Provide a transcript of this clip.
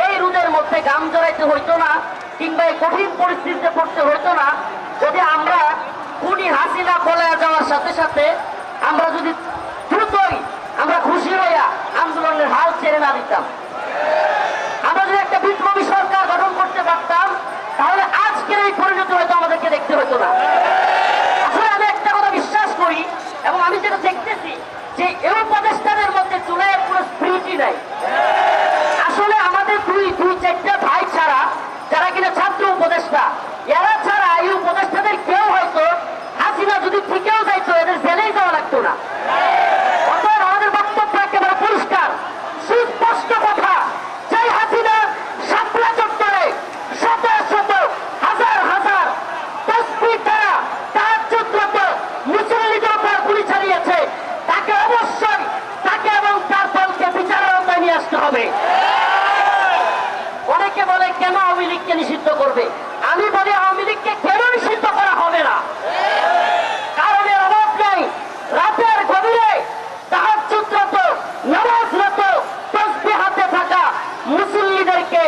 এই রোদের মধ্যে গাম জড়াইতে হইতো না, কিংবা এই কঠিন পরিস্থিতিতে পড়তে হইতো না, যদি আমরা খুনি হাসিনা পলায়া যাওয়ার সাথে সাথে আমরা যদি দ্রুতই আমরা খুশি হইয়া আন্দোলনের হাল ছেড়ে না দিতাম। আমরা যদি একটা বিপ্লবী সরকার গঠন করতে পারতাম, তাহলে আজকের এই পরিণতি হয়তো আমাদেরকে দেখতে হতো না। আসলে আমি একটা কথা বিশ্বাস করি, এবং আমি যেটা দেখতেছি যে এই উপদেষ্টাদের মধ্যে চুলের কোনো স্পিরিটই নাই। আসলে আমাদের দুই চারটা ভাই ছাড়া, যারা কিনা ছাত্র উপদেষ্টা, এরা ছাড়া এই উপদেষ্টাদের কেউ হয়তো হাসিনা যদি ঠিকেও যাইতো এদের জেলেই যাওয়া লাগতো না। অতএব আমাদের বক্তব্য একেবারে পরিষ্কার, সুস্পষ্ট কথা, সেই হাসিনা শাপলা চত্বরে শত শত হাজার হাজার তসবিহ দ্বারা তাহাজ্জুদরত মুসল্লিদের উপর গুলি চালিয়েছে, তাকে অবশ্যই তাকে এবং তার দলকে বিচারের আওতায় নিয়ে আসতে হবে। অনেকে বলে কেন আওয়ামী লীগকে নিষিদ্ধ করবে, আমি বলি আওয়ামী লীগকে কেন নিষিদ্ধ করা হবে না, কারণের অভাব নেই। রাতের গভীরে তাহাজ্জুদরত নামাজরত তসবিহ হাতে থাকা মুসল্লিদেরকে